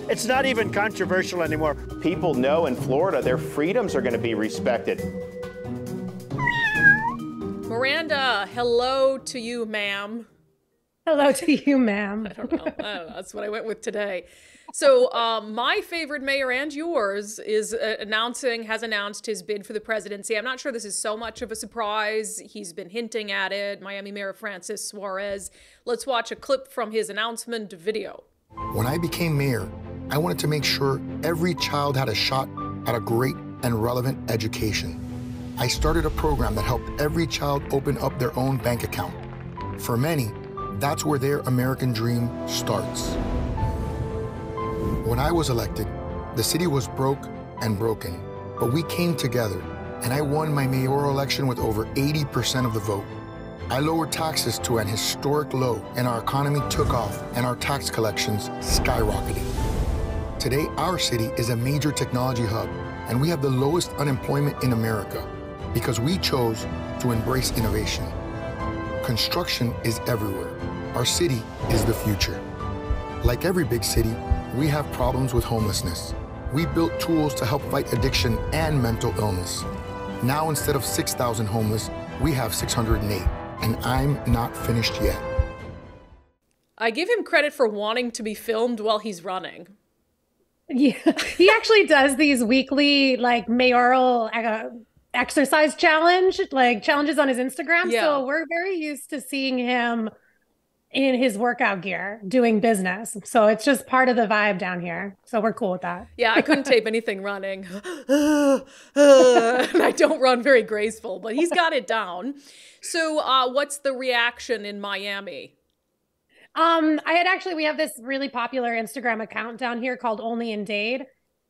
It's not even controversial anymore. People know in Florida their freedoms are going to be respected. Miranda, hello to you, ma'am. Hello to you, ma'am. I don't know. That's what I went with today. So my favorite mayor and yours is has announced his bid for the presidency. I'm not sure this is so much of a surprise. He's been hinting at it. Miami Mayor Francis Suarez. Let's watch a clip from his announcement video. When I became mayor, I wanted to make sure every child had a shot at a great and relevant education. I started a program that helped every child open up their own bank account. For many, that's where their American dream starts. When I was elected, the city was broke and broken, but we came together, and I won my mayoral election with over 80% of the vote. I lowered taxes to an historic low, and our economy took off, and our tax collections skyrocketed. Today, our city is a major technology hub, and we have the lowest unemployment in America because we chose to embrace innovation. Construction is everywhere. Our city is the future. Like every big city, we have problems with homelessness. We built tools to help fight addiction and mental illness. Now, instead of 6,000 homeless, we have 608, and I'm not finished yet. I give him credit for wanting to be filmed while he's running. Yeah, he actually does these weekly like mayoral exercise challenges on his Instagram. Yeah. So we're very used to seeing him in his workout gear doing business. So it's just part of the vibe down here. So we're cool with that. Yeah, I couldn't tape anything running. And I don't run very graceful, but he's got it down. So what's the reaction in Miami? We have this really popular Instagram account down here called Only in Dade.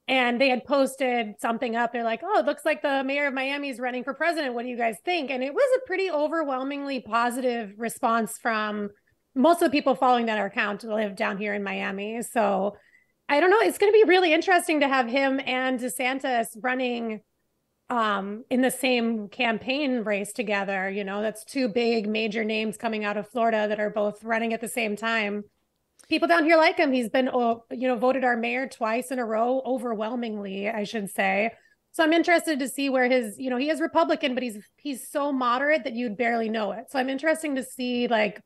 And they had posted something up. They're like, oh, it looks like the mayor of Miami is running for president. What do you guys think? And it was a pretty overwhelmingly positive response from most of the people following that account live down here in Miami. So I don't know. It's going to be really interesting to have him and DeSantis running in the same campaign race together. You know, that's two big major names coming out of Florida that are both running at the same time. People down here like him. He's been, voted our mayor twice in a row, overwhelmingly, I should say. So I'm interested to see where his, he is Republican, but he's so moderate that you'd barely know it. So I'm interested to see like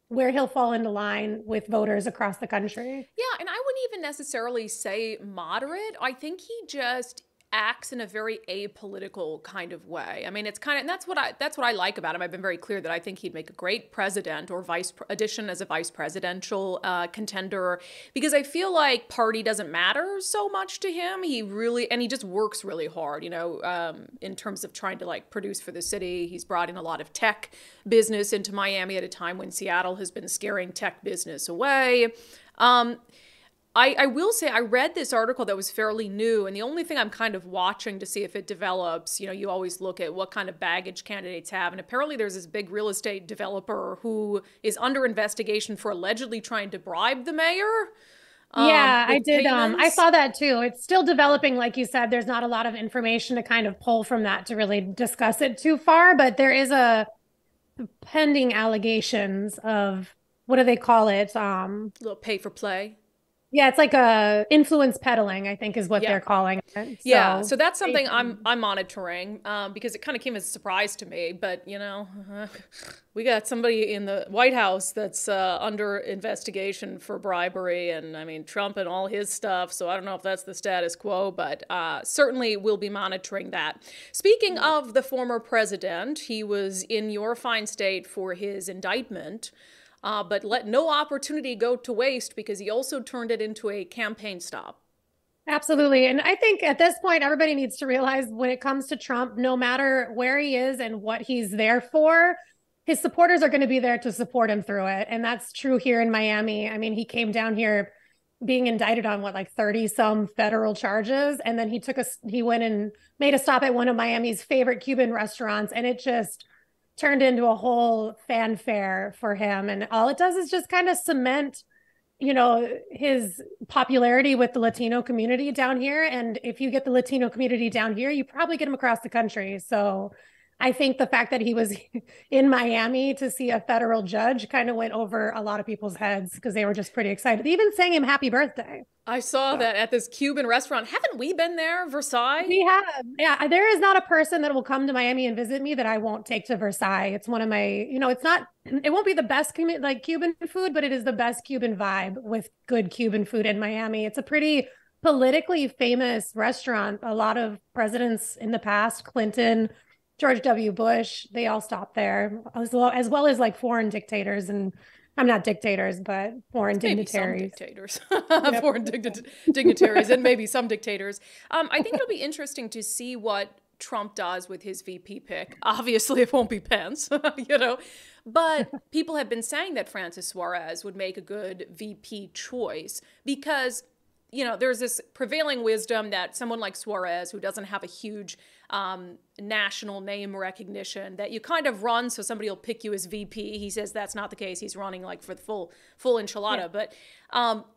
where he'll fall into line with voters across the country. Yeah, and I wouldn't even necessarily say moderate. I think he just acts in a very apolitical kind of way. I mean, it's kind of, and that's what I like about him. I've been very clear that I think he'd make a great president or vice presidential contender, because I feel like party doesn't matter so much to him. He just works really hard, in terms of trying to like produce for the city. He's brought in a lot of tech business into Miami at a time when Seattle has been scaring tech business away. I will say I read this article that was fairly new, and the only thing I'm kind of watching to see if it develops, you always look at what kind of baggage candidates have, and apparently there's this big real estate developer who is under investigation for allegedly trying to bribe the mayor. Yeah, I did. I saw that too. It's still developing. Like you said, there's not a lot of information to kind of pull from that to really discuss it too far, but there is a pending allegations of, what do they call it? A little pay for play. Yeah, it's like a influence peddling, I think is what they're calling it. So that's something I'm monitoring because it kind of came as a surprise to me. But, we got somebody in the White House that's under investigation for bribery, and I mean, Trump and all his stuff. So I don't know if that's the status quo, but certainly we'll be monitoring that. Speaking of the former president, he was in your fine state for his indictment. But let no opportunity go to waste, because he also turned it into a campaign stop. Absolutely. And I think at this point, everybody needs to realize when it comes to Trump, no matter where he is and what he's there for, his supporters are going to be there to support him through it. And that's true here in Miami. I mean, he came down here being indicted on 30 some federal charges. And then he went and made a stop at one of Miami's favorite Cuban restaurants. And it just turned into a whole fanfare for him. And all it does is just kind of cement, his popularity with the Latino community down here. And if you get the Latino community down here, you probably get them across the country. So I think the fact that he was in Miami to see a federal judge kind of went over a lot of people's heads because they were just pretty excited. They even sang him happy birthday. I saw that at this Cuban restaurant. Haven't we been there, Versailles? We have. Yeah, there is not a person that will come to Miami and visit me that I won't take to Versailles. It's one of my, it won't be the best Cuban food, but it is the best Cuban vibe with good Cuban food in Miami. It's a pretty politically famous restaurant. A lot of presidents in the past, Clinton, George W. Bush, they all stopped there, as well as like foreign dictators, and I'm not dictators, but foreign dignitaries. Maybe some dictators, foreign dignitaries, and maybe some dictators. I think it'll be interesting to see what Trump does with his VP pick. Obviously, it won't be Pence, but people have been saying that Francis Suarez would make a good VP choice because, there's this prevailing wisdom that someone like Suarez, who doesn't have a huge national name recognition, that you kind of run so somebody will pick you as VP. He says that's not the case. He's running like for the full enchilada. Yeah. But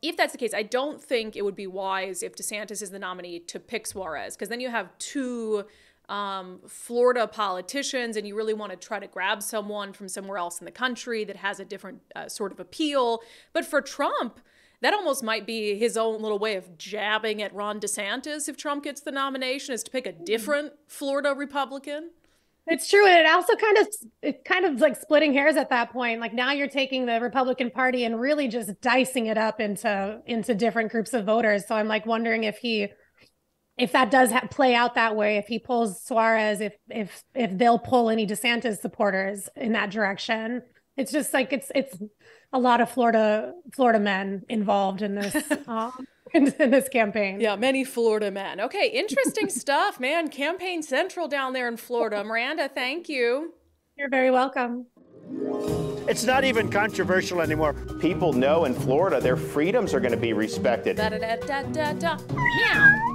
if that's the case, I don't think it would be wise if DeSantis is the nominee to pick Suarez, because then you have two Florida politicians and you really want to try to grab someone from somewhere else in the country that has a different sort of appeal. But for Trump, that almost might be his own little way of jabbing at Ron DeSantis if Trump gets the nomination, is to pick a different Florida Republican. It's true. And it also kind of like splitting hairs at that point. Like now you're taking the Republican Party and really just dicing it up into different groups of voters. So I'm like wondering if that does play out that way, if he pulls Suarez, if they'll pull any DeSantis supporters in that direction. It's just like it's a lot of Florida men involved in this in this campaign. Yeah, many Florida men. Okay, interesting stuff, man. Campaign Central down there in Florida. Miranda, thank you. You're very welcome. It's not even controversial anymore. People know in Florida their freedoms are going to be respected. Da-da-da-da-da-da. Meow.